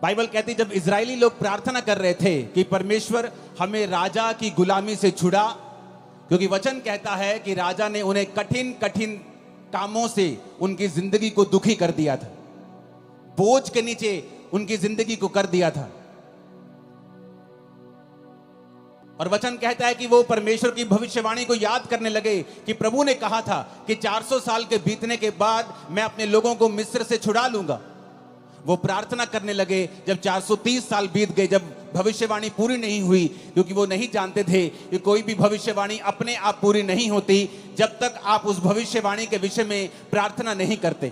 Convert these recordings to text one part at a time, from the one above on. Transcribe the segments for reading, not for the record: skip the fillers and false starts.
Bible कहती जब Israeli लोग प्रार्थना कर रहे थे कि परमेश्वर हमें राजा की गुलामी से छुड़ा, क्योंकि वचन कहता है कि राजा ने उन्हें कठिन कठिन कामों से उनकी जिंदगी को दुखी कर दिया था, बोझ के नीचे उनकी जिंदगी को कर दिया था। और वचन कहता है कि वो परमेश्वर की भविष्यवाणी को याद करने लगे कि प्रभु ने कहा था कि 400 साल के बीतने के बाद मैं अपने लोगों को मिस्र से छुड़ा लूंगा। वो प्रार्थना करने लगे जब 430 साल बीत गए, जब भविष्यवाणी पूरी नहीं हुई, क्योंकि वो नहीं जानते थे कि कोई भी भविष्यवाणी अपने आप पूरी नहीं होती जब तक आप उस भविष्यवाणी के विषय में प्रार्थना नहीं करते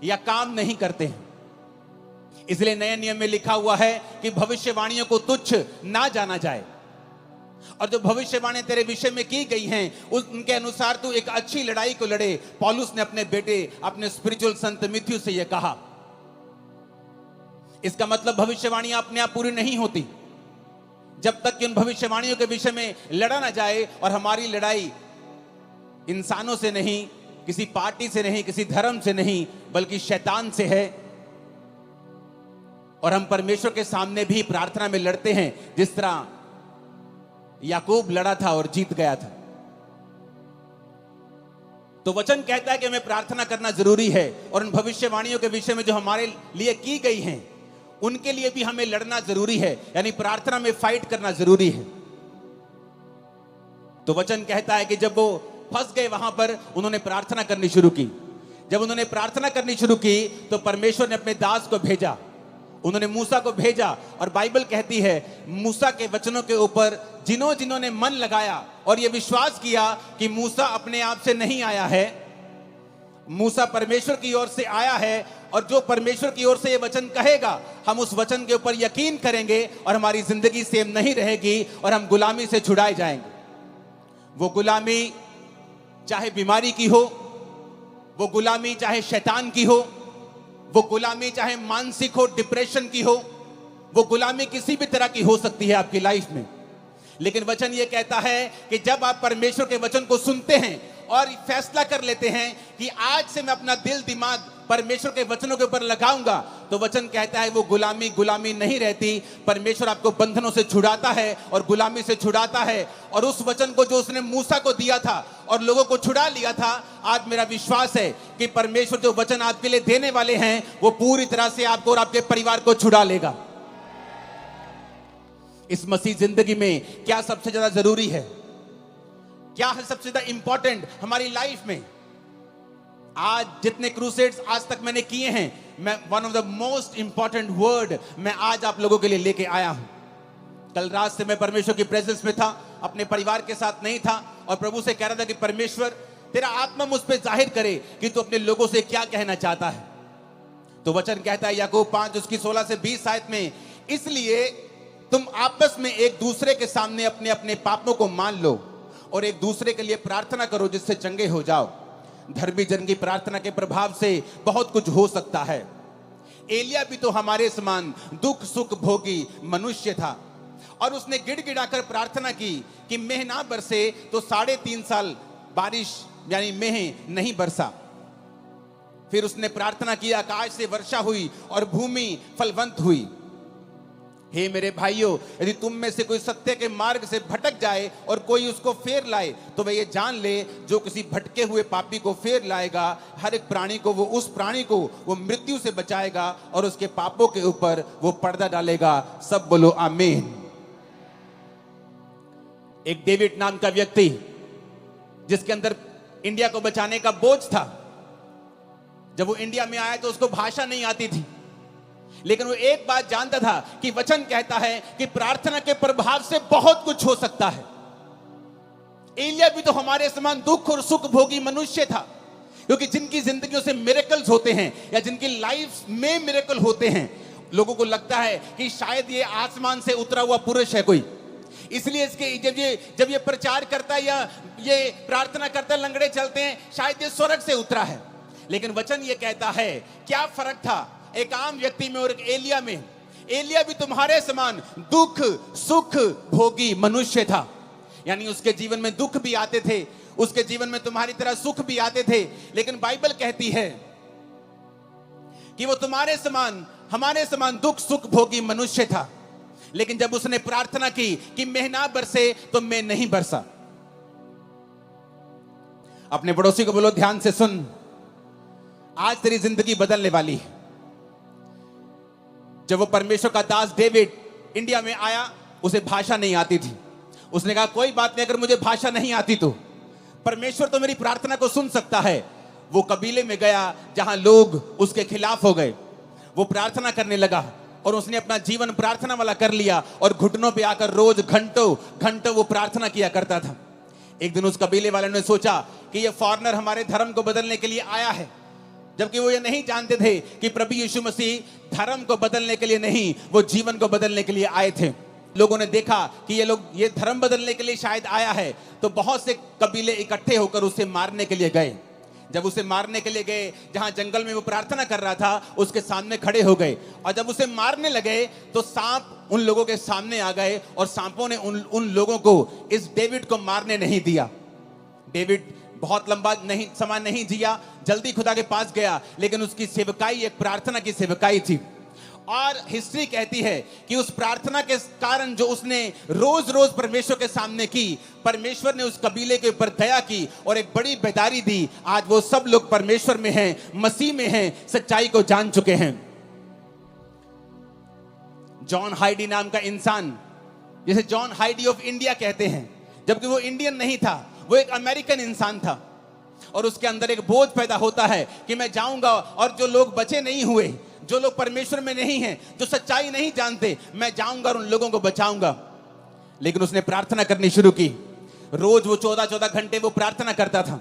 या काम नहीं करते। इसलिए नए नियम में लिखा हुआ है कि भविष्यवाणियों को तुच्छ ना जाना जाए, और जो भविष्यवाणी तेरे विषय में की गई हैं उनके अनुसार तू एक अच्छी लड़ाई को लड़े। पौलुस ने अपने बेटे, अपने स्पिरिचुअल सन तीमुथियुस से यह कहा। इसका मतलब भविष्यवाणियां अपने आप पूरी नहीं होती जब तक कि उन भविष्यवाणियों के विषय में लड़ा ना जाए। और हमारी लड़ाई इंसानों से नहीं, किसी पार्टी से नहीं, किसी धर्म से नहीं, बल्कि शैतान से है। और हम परमेश्वर के सामने भी प्रार्थना में लड़ते हैं, जिस तरह याकूब लड़ा था और जीत गया था। तो वचन कहता है कि हमें प्रार्थना करना जरूरी है, और उन भविष्यवाणियों के विषय में जो हमारे लिए की गई हैं उनके लिए भी हमें लड़ना जरूरी है, यानी प्रार्थना में फाइट करना जरूरी है। तो वचन कहता है कि जब वो फंस गए वहां पर, उन्होंने प्रार्थना करनी शुरू की। जब उन्होंने प्रार्थना करनी शुरू की तो परमेश्वर ने अपने दास को भेजा, उन्होंने मूसा को भेजा। और बाइबल कहती है मूसा के वचनों के ऊपर जिन्होंने मन लगाया और यह विश्वास किया कि मूसा अपने आप से नहीं आया है, मूसा परमेश्वर की ओर से आया है, और जो परमेश्वर की ओर से यह वचन कहेगा हम उस वचन के ऊपर यकीन करेंगे और हमारी जिंदगी सेम नहीं रहेगी और हम गुलामी से छुड़ाए जाएंगे। वो गुलामी चाहे बीमारी की हो, वो गुलामी चाहे शैतान की हो, वो गुलामी चाहे मानसिक हो, डिप्रेशन की हो, वो गुलामी किसी भी तरह की हो सकती है आपकी लाइफ में। लेकिन वचन ये कहता है कि जब आप परमेश्वर के वचन को सुनते हैं और फैसला कर लेते हैं कि आज से मैं अपना दिल दिमाग परमेश्वर के वचनों के ऊपर लगाऊंगा, तो वचन कहता है वो गुलामी नहीं रहती। परमेश्वर आपको बंधनों से छुड़ाता है और गुलामी से छुड़ाता है। और उस वचन को जो उसने मूसा को दिया था और लोगों को छुड़ा लिया था, आज मेरा विश्वास है कि परमेश्वर जो वचन आपके लिए देने वाले हैं वो पूरी तरह से आपको और आपके परिवार को छुड़ा लेगा। इस मसीह जिंदगी में क्या सबसे ज्यादा जरूरी है, क्या है सबसे ज्यादा इंपॉर्टेंट हमारी लाइफ में? आज जितने क्रूसेड्स आज तक मैंने किए हैं, मैं one of the most important word मैं आज आप लोगों के लिए लेके आया हूं। कल रात से मैं परमेश्वर की प्रेजेंस में था, अपने परिवार के साथ नहीं था, और प्रभु से कह रहा था कि परमेश्वर तेरा आत्मा मुझ पे जाहिर करे कि तू अपने लोगों से क्या कहना चाहता है। तो वचन कहता है याकूब 5 उसकी 16 से 20 आयत में, इसलिए तुम आपस में एक दूसरे के सामने अपने अपने पापों को मान लो और एक दूसरे के लिए प्रार्थना करो जिससे चंगे हो जाओ। धर्मी जन की प्रार्थना के प्रभाव से बहुत कुछ हो सकता है। एलिया भी तो हमारे समान दुख सुख भोगी मनुष्य था, और उसने गिड़गिड़ाकर प्रार्थना की कि मेह ना बरसे, तो 3.5 साल बारिश यानी मेह नहीं बरसा। फिर उसने प्रार्थना की, आकाश से वर्षा हुई और भूमि फलवंत हुई। हे मेरे भाइयों, यदि तुम में से कोई सत्य के मार्ग से भटक जाए और कोई उसको फेर लाए, तो वह ये जान ले जो किसी भटके हुए पापी को फेर लाएगा, हर एक प्राणी को उस प्राणी को वो मृत्यु से बचाएगा और उसके पापों के ऊपर वो पर्दा डालेगा। सब बोलो आमीन। एक डेविड नाम का व्यक्ति जिसके अंदर इंडिया को बचाने का बोझ था, जब वो इंडिया में आया तो उसको भाषा नहीं आती थी, लेकिन वो एक बात जानता था कि वचन कहता है कि प्रार्थना के प्रभाव से बहुत कुछ हो सकता है। एलिया भी तो हमारे समान दुख और सुख भोगी मनुष्य था, क्योंकि जिनकी जिंदगियों से मिरेकल्स होते हैं या जिनकी लाइफ में मिरेकल होते हैं, लोगों को लगता है कि शायद ये आसमान से उतरा हुआ पुरुष है कोई, इसलिए इसके जब ये प्रचार करता है या ये प्रार्थना करता है, लंगड़े चलते हैं, शायद ये स्वर्ग से उतरा है। लेकिन वचन ये कहता है क्या फर्क था एक आम व्यक्ति में और एक एलिया में? एलिया भी तुम्हारे समान दुख सुख भोगी मनुष्य था, यानी उसके जीवन में दुख भी आते थे, उसके जीवन में तुम्हारी तरह सुख भी आते थे, लेकिन बाइबल कहती है कि वो तुम्हारे समान हमारे समान दुख सुख भोगी मनुष्य था, लेकिन जब उसने प्रार्थना की कि मेघ ना बरसे तो मैं नहीं बरसा। अपने पड़ोसी को बोलो, ध्यान से सुन, आज तेरी जिंदगी बदलने वाली है। जब वो परमेश्वर का दास डेविड इंडिया में आया, उसे भाषा नहीं आती थी। उसने कहा कोई बात नहीं, अगर मुझे भाषा नहीं आती तो परमेश्वर तो मेरी प्रार्थना को सुन सकता है। वो कबीले में गया जहां लोग उसके खिलाफ हो गए। वो प्रार्थना करने लगा और उसने अपना जीवन प्रार्थना वाला कर लिया और घुटनों पे आकर रोज घंटों घंटों वो प्रार्थना किया करता था। एक दिन उस कबीले वाले ने सोचा कि ये फॉरेनर हमारे धर्म को बदलने के लिए आया है, जबकि वो ये नहीं जानते थे कि प्रभु यीशु मसीह धर्म को बदलने के लिए नहीं, वो जीवन को बदलने के लिए आए थे। लोगों ने देखा कि ये धर्म बदलने के लिए शायद आया है, तो बहुत से कबीले इकट्ठे होकर उसे मारने के लिए गए। जब उसे मारने के लिए गए, जहां जंगल में वो प्रार्थना कर रहा था, उसके सामने खड़े हो गए और जब उसे मारने लगे तो सांप उन लोगों के सामने आ गए और सांपों ने उन लोगों को इस डेविड को मारने नहीं दिया। डेविड बहुत लंबा समय नहीं जिया, जल्दी खुदा के पास गया, लेकिन उसकी सेवकाई एक प्रार्थना की सेवकाई थी। और हिस्ट्री कहती है कि उस प्रार्थना के कारण जो उसने रोज रोज परमेश्वर के सामने की, परमेश्वर ने उस कबीले के ऊपर दया की और एक बड़ी बेदारी दी। आज वो सब लोग परमेश्वर में हैं, मसीह में हैं, सच्चाई को जान चुके हैं। जॉन हाइडी नाम का इंसान, जिसे जॉन हाइडी ऑफ इंडिया कहते हैं, जबकि वो इंडियन नहीं था, वो एक अमेरिकन इंसान था। और उसके अंदर एक बोझ पैदा होता है कि मैं जाऊंगा और जो लोग बचे नहीं हुए, जो लोग परमेश्वर में नहीं हैं, जो सच्चाई नहीं जानते, मैं जाऊंगा और उन लोगों को बचाऊंगा। लेकिन उसने प्रार्थना करनी शुरू की। रोज वो 14-14 घंटे वो प्रार्थना करता था।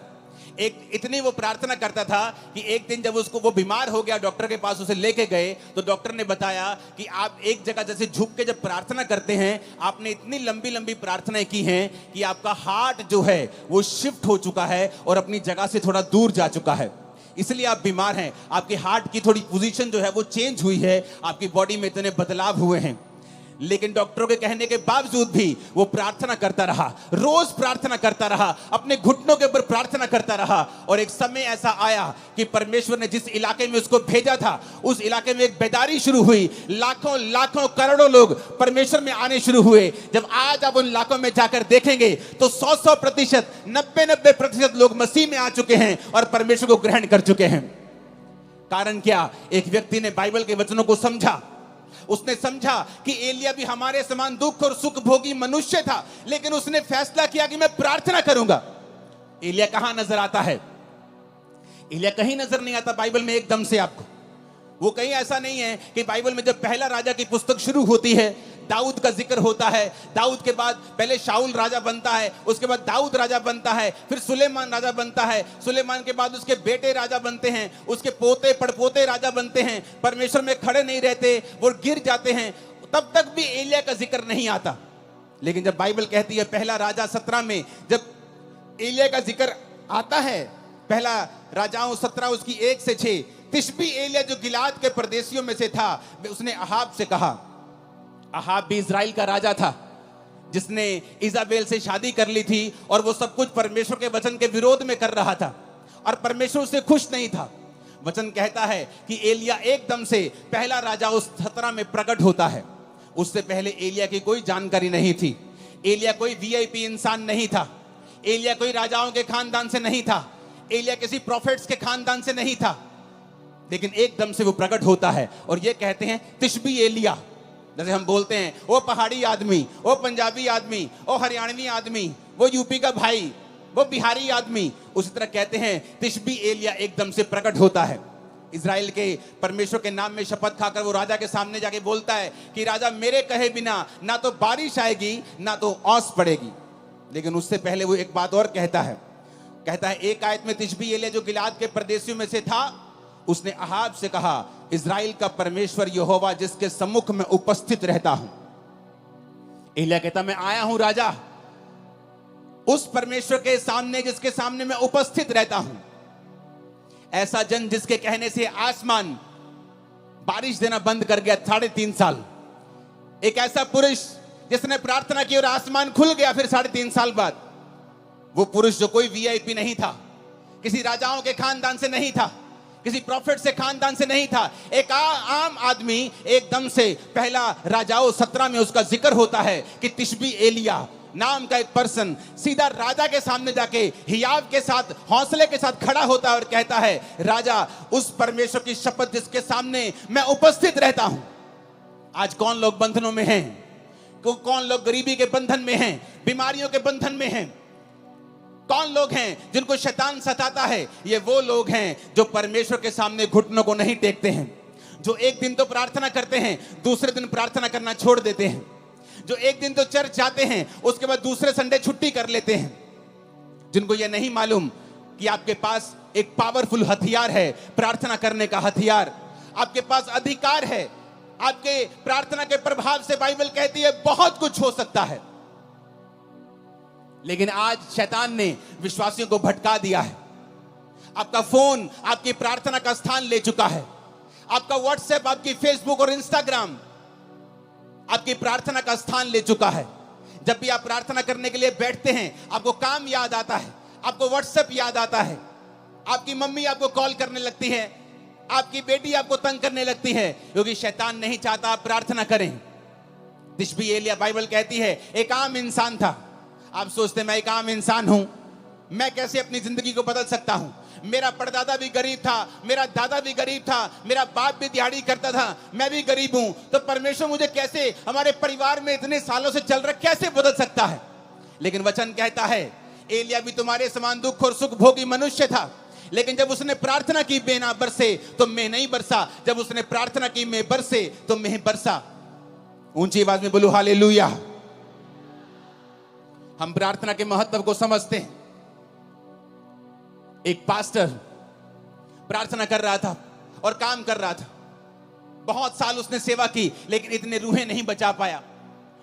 इतनी वो प्रार्थना करता था कि एक दिन जब वो बीमार हो गया, डॉक्टर के पास उसे लेके गए, तो डॉक्टर ने बताया कि आप एक जगह जैसे झुक के जब प्रार्थना करते हैं, आपने इतनी लंबी लंबी प्रार्थनाएं की हैं कि आपका हार्ट जो है वो शिफ्ट हो चुका है और अपनी जगह से थोड़ा दूर जा चुका है, इसलिए आप बीमार हैं। आपके हार्ट की थोड़ी पोजीशन जो है वो चेंज हुई है, आपकी बॉडी में इतने बदलाव हुए हैं। लेकिन डॉक्टरों के कहने के बावजूद भी वो प्रार्थना करता रहा, रोज प्रार्थना करता रहा, अपने घुटनों के ऊपर प्रार्थना करता रहा। और एक समय ऐसा आया कि परमेश्वर ने जिस इलाके में उसको भेजा था, उस इलाके में एक बेदारी शुरू हुई। लाखों लाखों करोड़ों लोग परमेश्वर में आने शुरू हुए। जब आज आप उन इलाकों में जाकर देखेंगे तो 100% 90% लोग मसीह में आ चुके हैं और परमेश्वर को ग्रहण कर चुके हैं। कारण क्या? एक व्यक्ति ने बाइबल के वचनों को समझा। उसने समझा कि एलिया भी हमारे समान दुख और सुख भोगी मनुष्य था, लेकिन उसने फैसला किया कि मैं प्रार्थना करूंगा। एलिया कहां नजर आता है? एलिया कहीं नजर नहीं आता बाइबल में एकदम से आपको। वो कहीं ऐसा नहीं है कि बाइबल में जब पहला राजा की पुस्तक शुरू होती है, दाऊद का जिक्र होता है, दाऊद के बाद पहले शाऊल राजा बनता है, उसके बाद दाऊद राजा बनता है, फिर सुलेमान राजा बनता है, सुलेमान के बाद उसके बेटे राजा बनते हैं, उसके पोते पड़पोते राजा बनते हैं, परमेश्वर में खड़े नहीं रहते, वो गिर जाते हैं। तब तक भी एलिया का जिक्र नहीं आता। लेकिन जब बाइबल कहती है पहला राजा 17 में जब एलिया का जिक्र आता है, पहला राजाओं 17 उसकी 1 से 6, तिशबी एलिया जो गिलाद के परदेशियों में से था, उसने अहाब से कहा। अहाब भी इजराइल का राजा था, जिसने इजाबेल से शादी कर ली थी और वो सब कुछ परमेश्वर के वचन के विरोध में कर रहा था और परमेश्वर से खुश नहीं था। वचन कहता है कि एलिया एकदम से पहला राजा उस 17 में प्रकट होता है। उससे पहले एलिया की कोई जानकारी नहीं थी। एलिया कोई वीआईपी इंसान नहीं था। एलिया कोई राजाओं के खानदान से नहीं था। एलिया किसी प्रॉफिट्स के खानदान से नहीं था। लेकिन एकदम से वो प्रकट होता है और ये कहते हैं तिशबी एलिया। जैसे हम बोलते हैं वो पहाड़ी आदमी, वो पंजाबी आदमी, वो हरियाणवी आदमी, वो यूपी का भाई, वो बिहारी आदमी, उसी तरह कहते हैं तिशबी एलिया एकदम से प्रकट होता है। इजराइल के परमेश्वर के नाम में शपथ खाकर वो राजा के सामने जाके बोलता है कि राजा मेरे कहे बिना ना तो बारिश आएगी ना तो ओस पड़ेगी। लेकिन उससे पहले वो एक बात और कहता है एक आयत में तिशबी एलिया जो गिलाद के परदेशियों में से था, उसने अहाब से कहा, इजराइल का परमेश्वर यहोवा जिसके सम्मुख में उपस्थित रहता हूं। एलिया कहता मैं आया हूं राजा उस परमेश्वर के सामने जिसके सामने मैं उपस्थित रहता हूं। ऐसा जन जिसके कहने से आसमान बारिश देना बंद कर गया 3.5 साल। एक ऐसा पुरुष जिसने प्रार्थना की और आसमान खुल गया फिर 3.5 साल बाद। वो पुरुष जो कोई वीआईपी नहीं था, किसी राजाओं के खानदान से नहीं था, किसी प्रॉफिट से खानदान से नहीं था, एक आम आदमी। एकदम से पहला राजाओं 17 में उसका जिक्र होता है कि तिशबी एलिया नाम का एक पर्सन सीधा राजा के सामने जाके हियाव के साथ हौसले के साथ खड़ा होता है और कहता है, राजा उस परमेश्वर की शपथ जिसके सामने मैं उपस्थित रहता हूं। आज कौन लोग बंधनों में हैं? कौन लोग गरीबी के बंधन में हैं, बीमारियों के बंधन में हैं? कौन लोग हैं जिनको शैतान सताता है? ये वो लोग हैं जो परमेश्वर के सामने घुटनों को नहीं टेकते हैं, जो एक दिन तो प्रार्थना करते हैं, दूसरे दिन प्रार्थना करना छोड़ देते हैं, जो एक दिन तो चर्च जाते हैं, उसके बाद दूसरे संडे छुट्टी कर लेते हैं, जिनको ये नहीं मालूम कि आपके पास एक पावरफुल हथियार है, प्रार्थना करने का हथियार। आपके पास अधिकार है, आपके प्रार्थना के प्रभाव से बाइबल कहती है बहुत कुछ हो सकता है। लेकिन आज शैतान ने विश्वासियों को भटका दिया है। आपका फोन आपकी प्रार्थना का स्थान ले चुका है। आपका व्हाट्सएप, आपकी फेसबुक और इंस्टाग्राम आपकी प्रार्थना का स्थान ले चुका है। जब भी आप प्रार्थना करने के लिए बैठते हैं, आपको काम याद आता है, आपको व्हाट्सएप याद आता है, आपकी मम्मी आपको कॉल करने लगती है, आपकी बेटी आपको तंग करने लगती है, क्योंकि शैतान नहीं चाहता आप प्रार्थना करें। तिशबी एलिया, बाइबल कहती है, एक आम इंसान था। आप सोचते हैं मैं एक आम इंसान हूं, मैं कैसे अपनी जिंदगी को बदल सकता हूं? मेरा परदादा भी गरीब था, मेरा दादा भी गरीब था, मेरा बाप भी दिहाड़ी करता था, मैं भी गरीब हूं, तो परमेश्वर मुझे कैसे, हमारे परिवार में इतने सालों से चल रहा, कैसे बदल सकता है? लेकिन वचन कहता है एलिया भी तुम्हारे समान दुख और सुख भोगी मनुष्य था, लेकिन जब उसने प्रार्थना की बेना बरसे तो मैं नहीं बरसा, जब उसने प्रार्थना की मैं बरसे तो मैं बरसा। ऊंची आवाज में बोलो हालेलुया। हम प्रार्थना के महत्व को समझते हैं। एक पास्टर प्रार्थना कर रहा था और काम कर रहा था। बहुत साल उसने सेवा की, लेकिन इतने रूहें नहीं बचा पाया।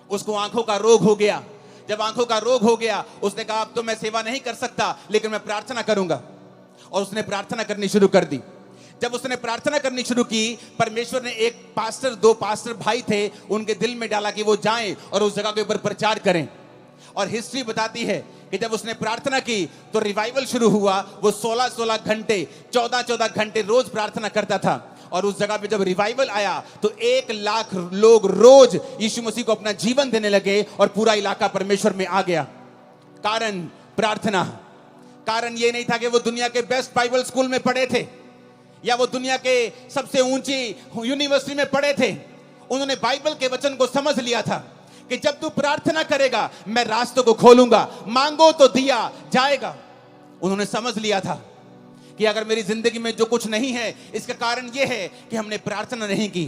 उसको आंखों का रोग हो गया। जब आंखों का रोग हो गया, उसने कहा अब तो मैं सेवा नहीं कर सकता, लेकिन मैं प्रार्थना करूंगा। और उसने प्रार्थना करनी शुरू कर दी। जब उसने प्रार्थना करनी शुरू की, परमेश्वर ने एक पास्टर, 2 पास्टर भाई थे, उनके दिल में डाला कि वो जाएं और उस जगह के ऊपर प्रचार करें। और हिस्ट्री बताती है कि जब उसने प्रार्थना की तो रिवाइवल शुरू हुआ। वो 16-16 घंटे, 14-14 घंटे रोज प्रार्थना करता था। और उस जगह पे जब रिवाइवल आया तो 1 लाख लोग रोज यीशु मसीह को अपना जीवन देने लगे और पूरा इलाका परमेश्वर में आ गया। कारण प्रार्थना। कारण ये नहीं था कि वो दुनिया के बेस्ट बाइबल स्कूल में पढ़े थे या वो दुनिया के सबसे ऊंची यूनिवर्सिटी में पढ़े थे। उन्होंने बाइबल के वचन को समझ लिया था कि जब तू प्रार्थना करेगा मैं रास्तों को खोलूंगा, मांगो तो दिया जाएगा। उन्होंने समझ लिया था कि अगर मेरी जिंदगी में जो कुछ नहीं है, इसका कारण यह है कि हमने प्रार्थना नहीं की।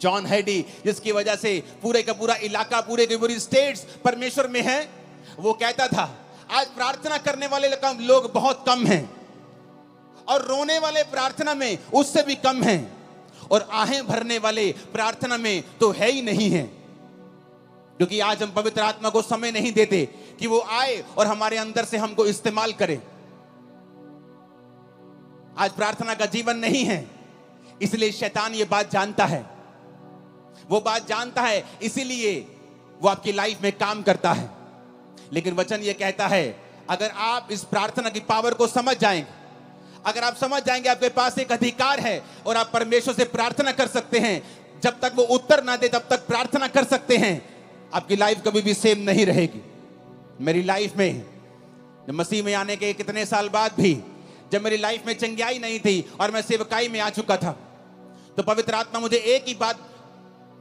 जॉन हैडी, जिसकी वजह से पूरे का पूरा इलाका, पूरे की पूरी स्टेट्स परमेश्वर में है, वो कहता था आज प्रार्थना करने वाले लोग बहुत कम हैं और रोने वाले प्रार्थना में उससे भी कम हैं और आहें भरने वाले प्रार्थना में तो है ही नहीं है। क्योंकि आज हम पवित्र आत्मा को समय नहीं देते कि वो आए और हमारे अंदर से हमको इस्तेमाल करे। आज प्रार्थना का जीवन नहीं है, इसलिए शैतान ये बात जानता है। वो बात जानता है, इसीलिए वो आपकी लाइफ में काम करता है। लेकिन वचन ये कहता है अगर आप इस प्रार्थना की पावर को समझ जाएंगे, अगर आप समझ जाएंगे आपके पास एक अधिकार है और आप परमेश्वर से प्रार्थना कर सकते हैं, जब तक वो उत्तर ना दे तब तक प्रार्थना कर सकते हैं, आपकी लाइफ कभी भी सेम नहीं रहेगी। मेरी लाइफ में मसीह में आने के कितने साल बाद भी जब मेरी लाइफ में चंगियाई नहीं थी और मैं सेवकाई में आ चुका था, तो पवित्र आत्मा मुझे एक ही बात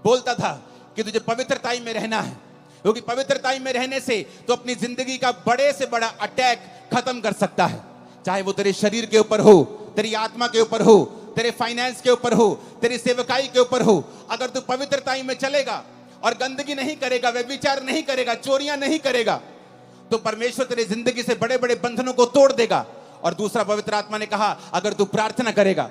बोलता था कि तुझे पवित्रताई में रहना है, क्योंकि पवित्रताई में रहने से तो अपनी जिंदगी का बड़े से बड़ा अटैक खत्म कर सकता है। चाहे वो तेरे शरीर के ऊपर हो, तेरी आत्मा के ऊपर हो, तेरे फाइनेंस के ऊपर हो, तेरी सेवकाई के ऊपर हो। अगर तू पवित्रताई में चलेगा और गंदगी नहीं करेगा, व्यभिचार नहीं करेगा, चोरियां नहीं करेगा, तो परमेश्वर तेरी जिंदगी से बड़े बड़े बंधनों को तोड़ देगा। और दूसरा, पवित्र आत्मा ने कहा अगर तू प्रार्थना करेगा।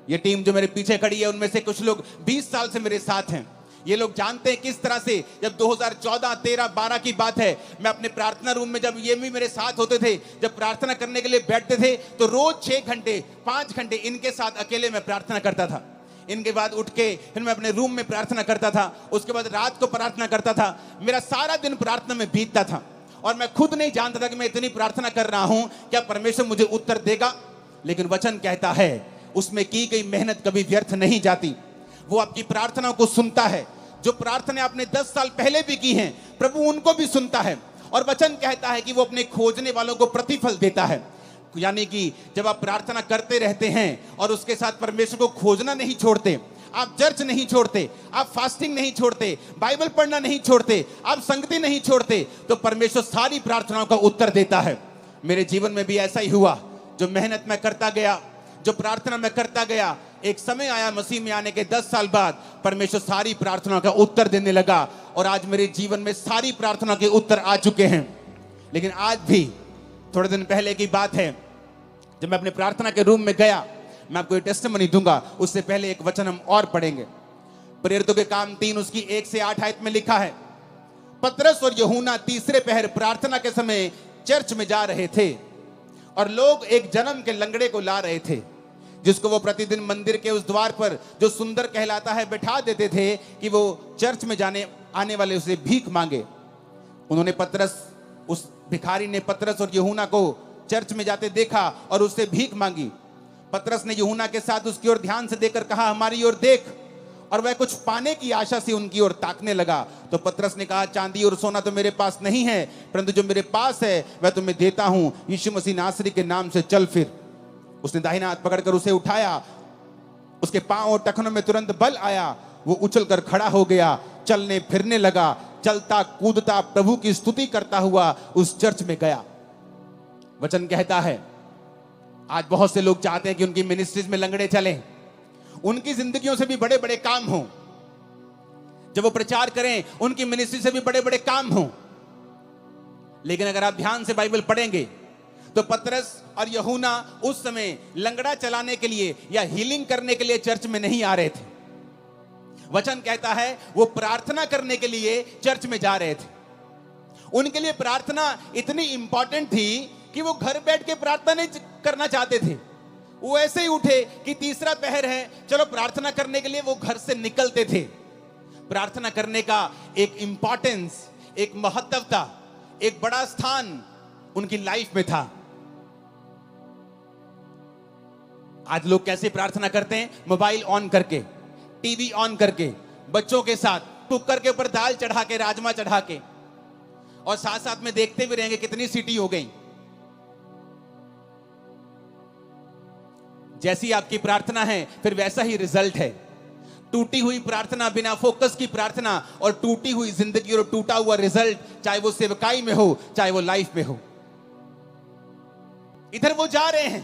ये टीम जो मेरे पीछे खड़ी है, उनमें से कुछ लोग 20 साल से मेरे साथ हैं। ये लोग जानते हैं किस तरह से, जब 2014, 13, 12 की बात है, मैं अपने प्रार्थना रूम में, जब ये भी मेरे साथ होते थे, जब प्रार्थना करने के लिए बैठते थे, तो रोज 6 घंटे 5 घंटे इनके साथ अकेले मैं प्रार्थना करता था। इनके बाद उठ के फिर मैं अपने रूम में प्रार्थना करता था, उसके बाद रात को प्रार्थना करता था। मेरा सारा दिन प्रार्थना में बीतता था और मैं खुद नहीं जानता था कि मैं इतनी प्रार्थना कर रहा हूं, क्या परमेश्वर मुझे उत्तर देगा। लेकिन वचन कहता है उसमें की गई मेहनत कभी व्यर्थ नहीं जाती। वो आपकी प्रार्थनाओं को सुनता है। जो प्रार्थना आपने 10 साल पहले भी की हैं, प्रभु उनको भी सुनता है। और वचन कहता है कि वो अपने खोजने वालों को प्रतिफल देता है। यानी कि जब आप प्रार्थना करते रहते हैं और उसके साथ परमेश्वर को खोजना नहीं छोड़ते, आप चर्च नहीं छोड़ते, आप फास्टिंग नहीं छोड़ते, बाइबल पढ़ना नहीं छोड़ते, आप संगति नहीं छोड़ते, तो परमेश्वर सारी प्रार्थनाओं का उत्तर देता है। मेरे जीवन में भी ऐसा ही हुआ। जो मेहनत मैं करता गया, जो प्रार्थना मैं करता गया, एक समय आया मसीह में आने के 10 साल बाद परमेश्वर सारी प्रार्थनाओं का उत्तर देने लगा। और आज मेरे जीवन में सारी प्रार्थना के उत्तर आ चुके हैं। लेकिन आज भी थोड़े दिन पहले की बात है, जब मैं अपने प्रार्थना के रूम में गया, मैं आपको ये टेस्टिमनी दूंगा। उससे पहले एक वचन हम और पढ़ेंगे। प्रेरितों के काम 3 उसकी 1 से 8 आयत में लिखा है, पतरस और यूहन्ना तीसरे पहर प्रार्थना के समय चर्च में जा रहे थे और लोग एक जन्म के लंगड़े को ला रहे थे, जिसको वो प्रतिदिन मंदिर के उस द्वार पर जो सुंदर कहलाता है बैठा देते थे कि वो चर्च में आने वाले उसे भीख मांगे। उस भिखारी ने पतरस और यूहन्ना को चर्च में जाते देखा और उससे भीख मांगी। पतरस ने यूहन्ना के साथ उसकी ओर ध्यान से देखकर कहा, हमारी ओर देख। और वह कुछ पाने की आशा से उनकी ओर ताकने लगा। तो पतरस ने कहा, चांदी और सोना तो मेरे पास नहीं है, परंतु जो मेरे पास है वह तुम्हें देता हूं। यीशु मसीह नासरी के नाम से चल फिर। उसने दाहिना हाथ पकड़कर उसे उठाया। उसके पांव और टखनों में तुरंत बल आया। वो उछलकर खड़ा हो गया, चलने फिरने लगा, चलता कूदता प्रभु की स्तुति करता हुआ उस चर्च में गया। वचन कहता है आज बहुत से लोग चाहते हैं कि उनकी मिनिस्ट्रीज में लंगड़े चलें, उनकी जिंदगियों से भी बड़े बड़े काम हों। जब वो प्रचार करें, उनकी मिनिस्ट्री से भी बड़े बड़े काम हों। लेकिन अगर आप ध्यान से बाइबल पढ़ेंगे तो पतरस और यूहन्ना उस समय लंगड़ा चलाने के लिए या हीलिंग करने के लिए चर्च में नहीं आ रहे थे। वचन कहता है वो प्रार्थना करने के लिए चर्च में जा रहे थे। उनके लिए प्रार्थना इतनी इंपॉर्टेंट थी कि वो घर बैठ के प्रार्थना नहीं करना चाहते थे। वो ऐसे ही उठे कि तीसरा पहर है, चलो प्रार्थना करने के लिए वो घर से निकलते थे। प्रार्थना करने का एक इंपॉर्टेंस, एक महत्वता, एक बड़ा स्थान उनकी लाइफ में था। आज लोग कैसे प्रार्थना करते हैं? मोबाइल ऑन करके, टीवी ऑन करके, बच्चों के साथ कुकर के ऊपर दाल चढ़ा के, राजमा चढ़ा के, और साथ साथ में देखते भी रहेंगे कितनी सीटी हो गई। जैसी आपकी प्रार्थना है फिर वैसा ही रिजल्ट है। टूटी हुई प्रार्थना, बिना फोकस की प्रार्थना और टूटी हुई जिंदगी और टूटा हुआ रिजल्ट, चाहे वो सेवकाई में हो चाहे वो लाइफ में हो। इधर वो जा रहे हैं,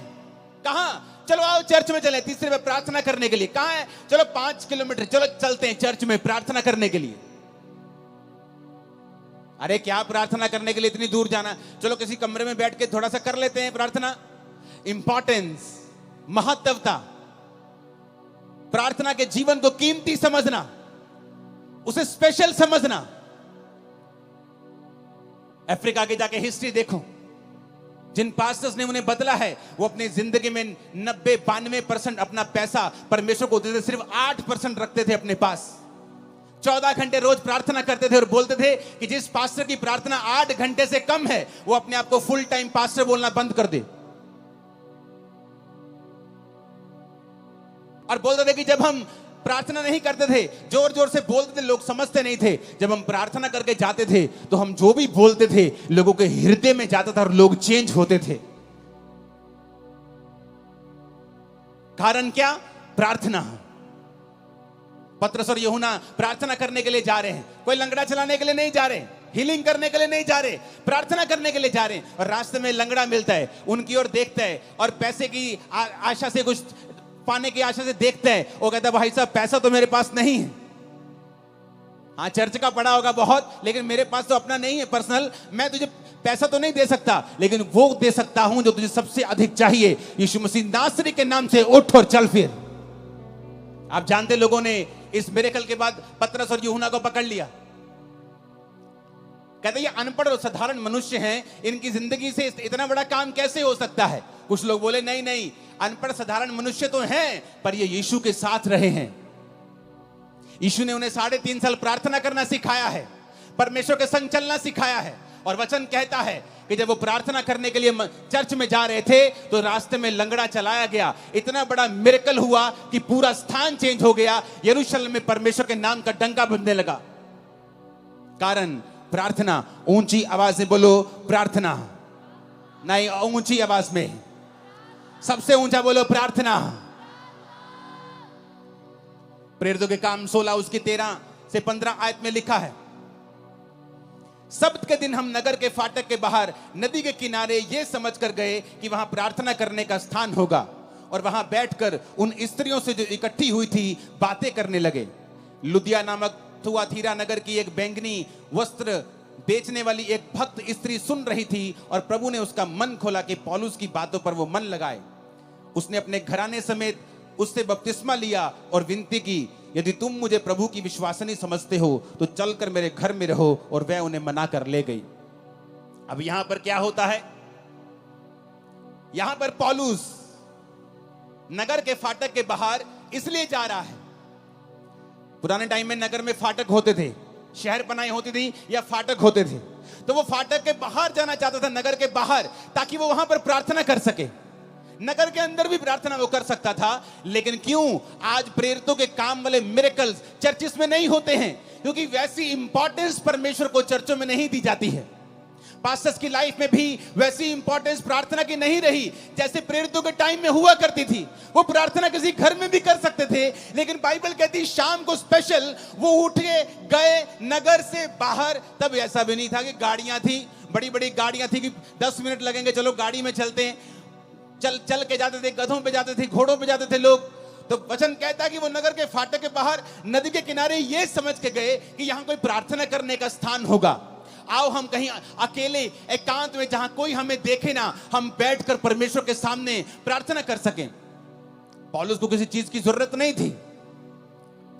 कहां? चलो आओ चर्च में चले, तीसरे में प्रार्थना करने के लिए। कहां है? चलो 5 किलोमीटर, चलो चलते हैं चर्च में प्रार्थना करने के लिए। अरे क्या प्रार्थना करने के लिए इतनी दूर जाना? चलो किसी कमरे में बैठ के थोड़ा सा कर लेते हैं प्रार्थना। इंपॉर्टेंस, महत्वता, प्रार्थना के जीवन को कीमती समझना, उसे स्पेशल समझना। अफ्रीका के जाके हिस्ट्री देखो, जिन पास्टर्स ने उन्हें बदला है, वो अपनी जिंदगी में 90-92% अपना पैसा परमेश्वर को देते, सिर्फ 8% रखते थे अपने पास। 14 घंटे रोज प्रार्थना करते थे और बोलते थे कि जिस पास्टर की प्रार्थना 8 घंटे से कम है, वो अपने आप को फुल टाइम पास्टर बोलना बंद कर दे। और बोलते थे कि जब हम प्रार्थना नहीं करते थे, जोर जोर से बोलते थे, लोग समझते नहीं थे। जब हम प्रार्थना करके जाते थे तो हम जो भी बोलते थे लोगों के हृदय में जाता था और लोग चेंज होते थे। कारण क्या? प्रार्थना। पतरस और यूहन्ना प्रार्थना करने के लिए जा रहे हैं। कोई लंगड़ा चलाने के लिए नहीं जा रहे, हीलिंग करने के लिए नहीं जा रहे, प्रार्थना करने के लिए जा रहे हैं। और रास्ते में लंगड़ा मिलता है, उनकी ओर देखता है और पैसे की आशा से, कुछ पाने की आशा से देखता है। वो कहता है भाई साहब पैसा तो मेरे पास नहीं है। हाँ चर्च का पड़ा होगा बहुत, लेकिन मेरे पास तो अपना नहीं है पर्सनल। मैं तुझे पैसा तो नहीं दे सकता, लेकिन वो दे सकता हूं जो तुझे सबसे अधिक चाहिए। यीशु मसीह नासरी के नाम से उठ और चल फिर। आप जानते, लोगों ने इस मिरेकल के बाद पतरस और यूहन्ना को पकड़ लिया। कहते ये अनपढ़ और साधारण मनुष्य हैं, इनकी जिंदगी से इतना बड़ा काम कैसे हो सकता है? कुछ लोग बोले नहीं नहीं, अनपढ़ साधारण मनुष्य तो हैं, पर ये यीशु के साथ रहे हैं। यीशु ने उन्हें 3.5 साल प्रार्थना करना सिखाया है, परमेश्वर के संग चलना सिखाया है। और वचन कहता है कि जब वो प्रार्थना करने के लिए चर्च में जा रहे थे तो रास्ते में लंगड़ा चलाया गया। इतना बड़ा मिरेकल हुआ कि पूरा स्थान चेंज हो गया। यरूशलेम में परमेश्वर के नाम का डंका बजने लगा। कारण प्रार्थना। ऊंची आवाज से बोलो प्रार्थना। नहीं, ऊंची आवाज में, सबसे ऊंचा बोलो प्रार्थना। प्रेरितों के काम 16 उसकी 13 से 15 आयत में लिखा है, सब्त के दिन हम नगर के फाटक के बाहर नदी के किनारे ये समझकर गए कि वहां प्रार्थना करने का स्थान होगा, और वहां बैठकर उन स्त्रियों से जो इकट्ठी हुई थी बातें करने लगे। लुदिया नामक थुआतीरा नगर की एक बैंगनी वस्त्र बेचने वाली एक भक्त स्त्री सुन रही थी और प्रभु ने उसका मन खोला कि पौलुस की बातों पर वो मन लगाए। उसने अपने घराने समेत उससे बपतिस्मा लिया और विनती की, यदि तुम मुझे प्रभु की विश्वासनी समझते हो तो चलकर मेरे घर में रहो, और वह उन्हें मना कर ले गई। अब यहां पर क्या होता है? यहां पर पौलुस नगर के फाटक के बाहर इसलिए जा रहा है। पुराने टाइम में नगर में फाटक होते थे, शहर बनाई होती थी या फाटक होते थे, तो वो फाटक के बाहर जाना चाहता था, नगर के बाहर, ताकि वो वहां पर प्रार्थना कर सके। नगर के अंदर भी प्रार्थना वो कर सकता था, लेकिन क्यों आज प्रेरितों के काम वाले मिरेकल्स चर्चिस में नहीं होते हैं? क्योंकि वैसी इंपॉर्टेंस परमेश्वर को चर्चों में नहीं दी जाती है। पास्टर्स की लाइफ में भी वैसी इंपॉर्टेंस प्रार्थना की नहीं रही जैसे प्रेरितों के टाइम में हुआ करती थी। वो प्रार्थना किसी घर में भी कर सकते थे, लेकिन बाइबल कहती शाम को स्पेशल वो उठ के गए नगर से बाहर। तब ऐसा भी नहीं था कि गाड़ियां थी, बड़ी बड़ी गाड़ियां थी कि 10 मिनट लगेंगे, चलो गाड़ी में चलते हैं। चल के जाते थे, गधों पे जाते थे, घोड़ों पे जाते थे लोग। तो वचन कहता है कि वो नगर के फाटक के बाहर नदी के किनारे ये समझ के गए कि यहां कोई प्रार्थना करने का स्थान होगा। आओ हम कहीं अकेले एकांत में, जहां कोई हमें देखे ना, हम बैठकर परमेश्वर के सामने प्रार्थना कर सकें। पौलुस को किसी चीज की जरूरत नहीं थी,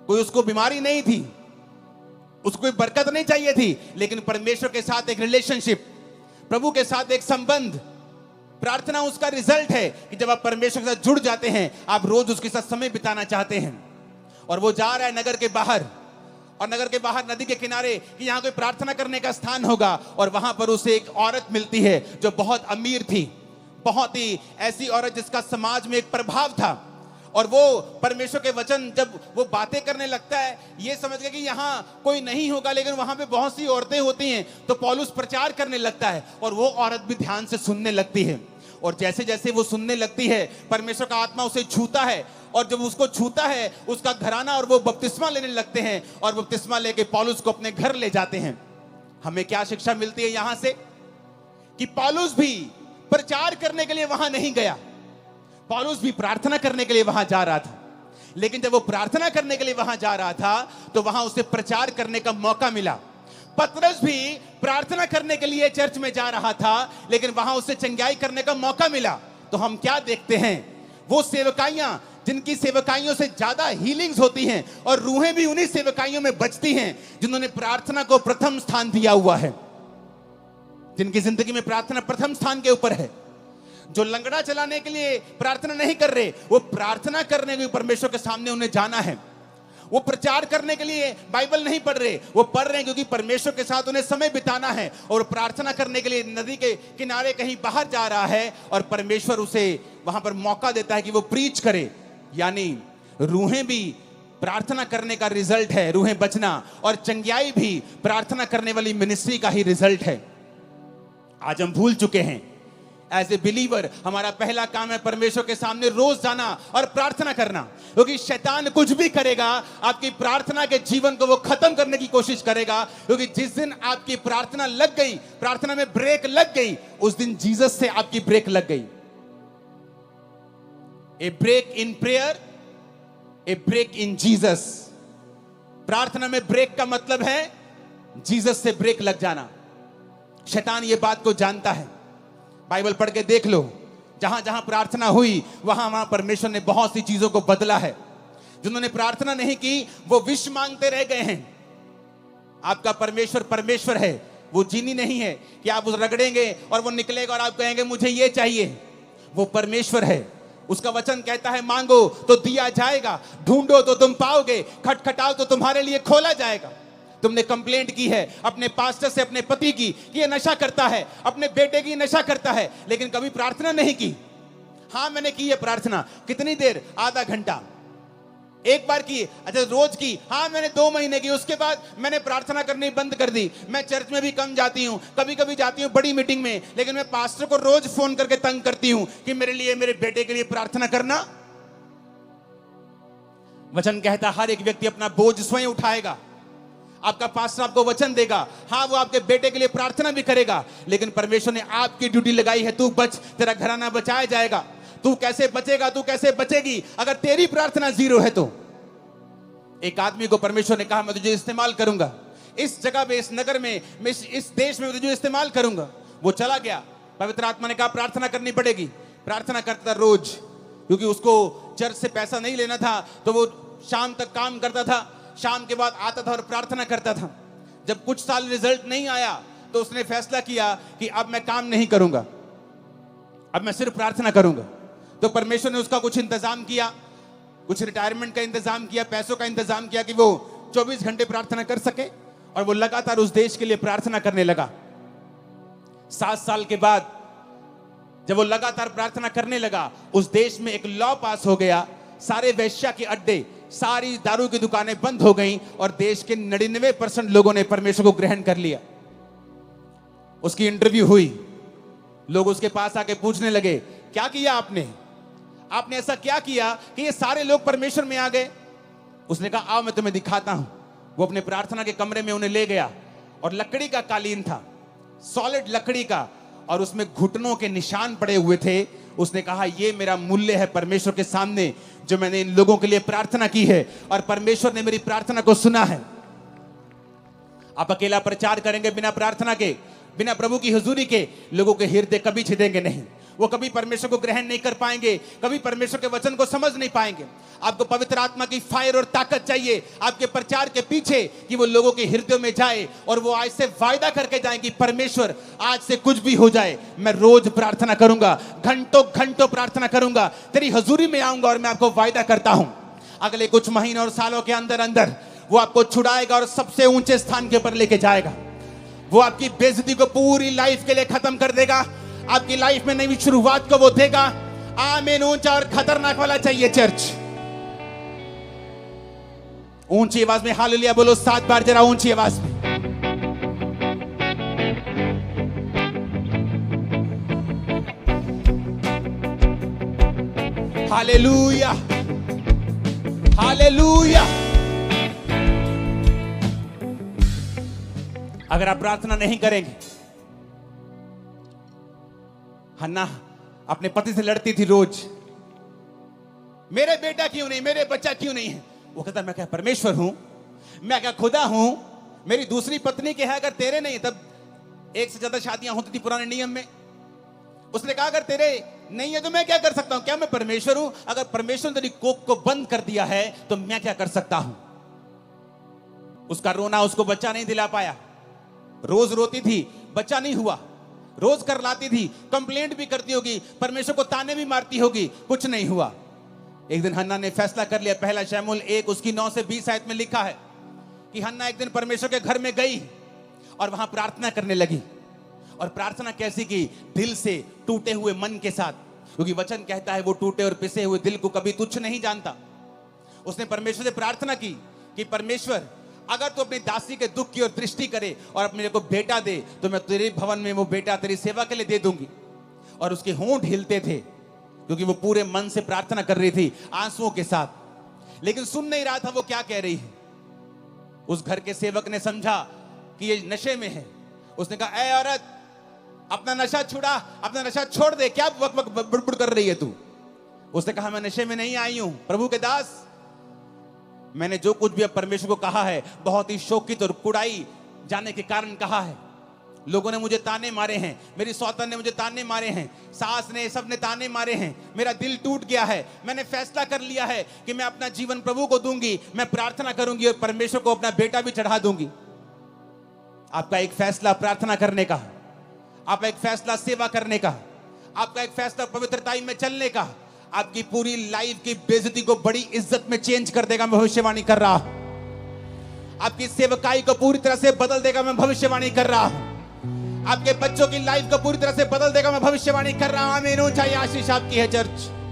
कोई उसको बीमारी नहीं थी, उसको कोई बरकत नहीं चाहिए थी, लेकिन परमेश्वर के साथ एक रिलेशनशिप, प्रभु के साथ एक संबंध। प्रार्थना उसका रिजल्ट है कि जब आप परमेश्वर के साथ जुड़ जाते हैं, आप रोज उसके साथ समय बिताना चाहते हैं। और वो जा रहा है नगर के बाहर, और नगर के बाहर नदी के किनारे कि यहां कोई प्रार्थना करने का स्थान होगा। और वहां पर उसे एक औरत मिलती है जो बहुत अमीर थी, बहुत ही ऐसी औरत जिसका समाज में एक प्रभाव था। और वो परमेश्वर के वचन जब वो बातें करने लगता है, ये समझ गया कि यहां कोई नहीं होगा, लेकिन वहां पे बहुत सी औरतें होती हैं। तो पौलुस प्रचार करने लगता है और वो औरत भी ध्यान से सुनने लगती है। और जैसे जैसे वो सुनने लगती है, परमेश्वर का आत्मा उसे छूता है, और जब उसको छूता है उसका घराना और वो बपतिस्मा लेने लगते हैं, और बपतिस्मा लेके पौलुस को अपने घर ले जाते हैं। हमें क्या शिक्षा मिलती है यहां से? कि पौलुस भी प्रचार करने के लिए वहां नहीं गया, पौलुस भी प्रार्थना करने के लिए वहां जा रहा था। लेकिन जब वो प्रार्थना करने के लिए वहां जा रहा था तो वहां उसे प्रचार करने का मौका मिला। पतरस भी प्रार्थना करने के लिए चर्च में जा रहा था, लेकिन वहां उसे चंगाई करने का मौका मिला। तो हम क्या देखते हैं? वो सेवकाइयां जिनकी सेवकाइयों से ज्यादा हीलिंग्स होती हैं, और रूहें भी उन्हीं सेवकाइयों में बचती हैं जिन्होंने प्रार्थना को प्रथम स्थान दिया हुआ है, जिनकी जिंदगी में प्रार्थना प्रथम स्थान के ऊपर है। जो लंगड़ा चलाने के लिए प्रार्थना नहीं कर रहे, वो प्रार्थना करने के परमेश्वर के सामने उन्हें जाना है। वो प्रचार करने के लिए बाइबल नहीं पढ़ रहे, वो पढ़ रहे हैं क्योंकि परमेश्वर के साथ उन्हें समय बिताना है। और प्रार्थना करने के लिए नदी के किनारे कहीं बाहर जा रहा है, और परमेश्वर उसे वहां पर मौका देता है कि वो प्रीच करे। यानी रूहें भी प्रार्थना करने का रिजल्ट है, रूहें बचना, और चंगाई भी प्रार्थना करने वाली मिनिस्ट्री का ही रिजल्ट है। आज हम भूल चुके हैं। एज ए बिलीवर हमारा पहला काम है परमेश्वर के सामने रोज जाना और प्रार्थना करना, क्योंकि शैतान कुछ भी करेगा, आपकी प्रार्थना के जीवन को वो खत्म करने की कोशिश करेगा। क्योंकि जिस दिन आपकी प्रार्थना लग गई, प्रार्थना में ब्रेक लग गई, उस दिन जीसस से आपकी ब्रेक लग गई। A break in prayer, a break in Jesus. प्रार्थना में ब्रेक का मतलब है जीसस से ब्रेक लग जाना। शैतान ये बात को जानता है। बाइबल पढ़ के देख लो, जहां जहां प्रार्थना हुई वहां वहां परमेश्वर ने बहुत सी चीजों को बदला है। जिन्होंने प्रार्थना नहीं की वो विष मांगते रह गए हैं। आपका परमेश्वर परमेश्वर है, वो जीनी नहीं है कि आप उस रगड़ेंगे और वो निकलेगा और आप कहेंगे मुझे ये चाहिए। वो परमेश्वर है, उसका वचन कहता है मांगो तो दिया जाएगा, ढूंढो तो तुम पाओगे, खटखटाओ तो तुम्हारे लिए खोला जाएगा। तुमने कंप्लेंट की है अपने पास्टर से, अपने पति की कि ये नशा करता है, अपने बेटे की नशा करता है, लेकिन कभी प्रार्थना नहीं की। हाँ मैंने की है प्रार्थना। कितनी देर? आधा घंटा। एक बार की? अच्छा रोज की? हाँ मैंने 2 महीने की। उसके बाद मैंने प्रार्थना करनी बंद कर दी। मैं चर्च में भी कम जाती हूँ, कभी कभी जाती हूँ बड़ी मीटिंग में, लेकिन मैं पास्टर को रोज फोन करके तंग करती हूँ कि मेरे लिए, मेरे बेटे के लिए प्रार्थना करना। वचन कहता हर एक व्यक्ति अपना बोझ स्वयं उठाएगा। आपका पास्टर आपको वचन देगा, हाँ वो आपके बेटे के लिए प्रार्थना भी करेगा, लेकिन परमेश्वर ने आपकी ड्यूटी लगाई है, तू बच, तेरा घराना बचाया जाएगा। तू कैसे बचेगा, तू कैसे बचेगी अगर तेरी प्रार्थना जीरो है तो? एक आदमी को परमेश्वर ने कहा मैं तुझे इस्तेमाल करूंगा, इस जगह पे, इस नगर में, मैं इस देश में तुझे इस्तेमाल करूंगा। वो चला गया। पवित्र आत्मा ने कहा प्रार्थना करनी पड़ेगी। प्रार्थना करता था रोज, क्योंकि उसको चर्च से पैसा नहीं लेना था, तो वो शाम तक काम करता था, शाम के बाद आता था और प्रार्थना करता था। जब कुछ साल रिजल्ट नहीं आया तो उसने फैसला किया कि अब मैं काम नहीं करूंगा, अब मैं सिर्फ प्रार्थना करूंगा। तो परमेश्वर ने उसका कुछ इंतजाम किया, कुछ रिटायरमेंट का इंतजाम किया, पैसों का इंतजाम किया कि वो 24 घंटे प्रार्थना कर सके, और वो लगातार उस देश के लिए प्रार्थना करने लगा। 7 साल के बाद जब वो लगातार प्रार्थना करने लगा, उस देश में एक लॉ पास हो गया, सारे वेश्या के अड्डे, सारी दारू की दुकानें बंद हो गईं, और देश के 99% लोगों ने परमेश्वर को ग्रहण कर लिया। उसकी इंटरव्यू हुई, लोग उसके पास आके पूछने लगे क्या किया आपने, आपने ऐसा क्या किया कि ये सारे लोग परमेश्वर में आ गए? उसने कहा आओ मैं तुम्हें दिखाता हूं। वो अपने प्रार्थना के कमरे में उन्हें ले गया, और लकड़ी का कालीन था, सॉलिड लकड़ी का, और उसमें घुटनों के निशान पड़े हुए थे। उसने कहा ये मेरा मूल्य है परमेश्वर के सामने, जो मैंने इन लोगों के लिए प्रार्थना की है, और परमेश्वर ने मेरी प्रार्थना को सुना है। आप अकेला प्रचार करेंगे बिना प्रार्थना के, बिना प्रभु की हुजूरी के, लोगों के हृदय कभी छिदेंगे नहीं। वो कभी परमेश्वर को ग्रहण नहीं कर पाएंगे, कभी परमेश्वर के वचन को समझ नहीं पाएंगे। आपको पवित्र आत्मा की फायर और ताकत चाहिए आपके प्रचार के पीछे, कि वो लोगों के हृदय में जाए, और वो आज से वायदा करके जाए कि परमेश्वर आज से कुछ भी हो जाए, मैं रोज प्रार्थना करूंगा, घंटों घंटों प्रार्थना करूंगा, तेरी हजूरी में आऊंगा, और मैं आपको वायदा करता हूं अगले कुछ महीनों और सालों के अंदर अंदर वो आपको छुड़ाएगा और सबसे ऊंचे स्थान के ऊपर लेके जाएगा। वो आपकी बेइज्जती को पूरी लाइफ के लिए खत्म कर देगा, आपकी लाइफ में नई शुरुआत को वो देगा। आमीन। ऊंचा और खतरनाक वाला चाहिए चर्च। ऊंची आवाज में हालेलुया बोलो 7 बार, जरा ऊंची आवाज में। Hallelujah, hallelujah. अगर आप प्रार्थना नहीं करेंगे, हन्ना अपने पति से लड़ती थी रोज, मेरे बेटा क्यों नहीं, मेरे बच्चा क्यों नहीं है। वो कहता मैं क्या परमेश्वर हूं, मैं क्या खुदा हूं, मेरी दूसरी पत्नी के है, अगर तेरे नहीं, तब 1 से ज्यादा शादियां होती थी पुराने नियम में। उसने कहा अगर तेरे नहीं है तो मैं क्या कर सकता हूं, क्या मैं परमेश्वर हूं? अगर परमेश्वर ने तेरी कोख को बंद कर दिया है तो मैं क्या कर सकता हूं। उसका रोना उसको बच्चा नहीं दिला पाया। रोज रोती थी, बच्चा नहीं हुआ। रोज कर लाती थी, कंप्लेंट भी करती होगी, परमेश्वर को ताने भी मारती होगी, कुछ नहीं हुआ। एक दिन हन्ना ने फैसला कर लिया। पहला शमूएल 1 उसकी 9 से 20 आयत में लिखा है कि हन्ना एक दिन परमेश्वर के घर में गई और वहां प्रार्थना करने लगी। और प्रार्थना कैसी की? दिल से, टूटे हुए मन के साथ, क्योंकि वचन कहता है वो टूटे और पिसे हुए दिल को कभी तुच्छ नहीं जानता। उसने परमेश्वर से प्रार्थना की कि परमेश्वर अगर तू अपनी दासी के दुख की ओर दृष्टि करे और अपने को बेटा दे, तो मैं तेरे भवन में वो बेटा तेरी सेवा के लिए दे दूंगी। और उसके होंठ हिलते थे, क्योंकि वो पूरे मन से प्रार्थना कर रही थी, आंसुओं के साथ, लेकिन सुन नहीं रहा था वो क्या कह रही है। उस घर के सेवक ने समझा कि ये नशे में है। उसने कहा ऐ औरत, अपना नशा छुड़ा, अपना नशा छोड़ दे, क्या वक वक बुड़बुड़ कर रही है तू। उसने कहा मैं नशे में नहीं आई हूं प्रभु के दास, मैंने जो कुछ भी अब परमेश्वर को कहा है बहुत ही शोकित और कुड़ाई जाने के कारण कहा है। लोगों ने मुझे ताने मारे हैं, मेरी सौतन ने मुझे ताने मारे हैं, सास ने, सब ने ताने मारे हैं, मेरा दिल टूट गया है। मैंने फैसला कर लिया है कि मैं अपना जीवन प्रभु को दूंगी, मैं प्रार्थना करूंगी और परमेश्वर को अपना बेटा भी चढ़ा दूंगी। आपका एक फैसला प्रार्थना करने का, आपका एक फैसला सेवा करने का, आपका एक फैसला पवित्रताई में चलने का, आपकी पूरी लाइफ की बेइज्जती को बड़ी इज्जत में चेंज कर देगा। मैं भविष्यवाणी कर रहा हूं। आपकी सेवकाई को पूरी तरह से बदल देगा। मैं भविष्यवाणी कर रहा हूं, आपके बच्चों की लाइफ को पूरी तरह से बदल देगा। मैं भविष्यवाणी कर रहा हूं। आमीन। ऊंचाई आशीष आपकी है चर्च।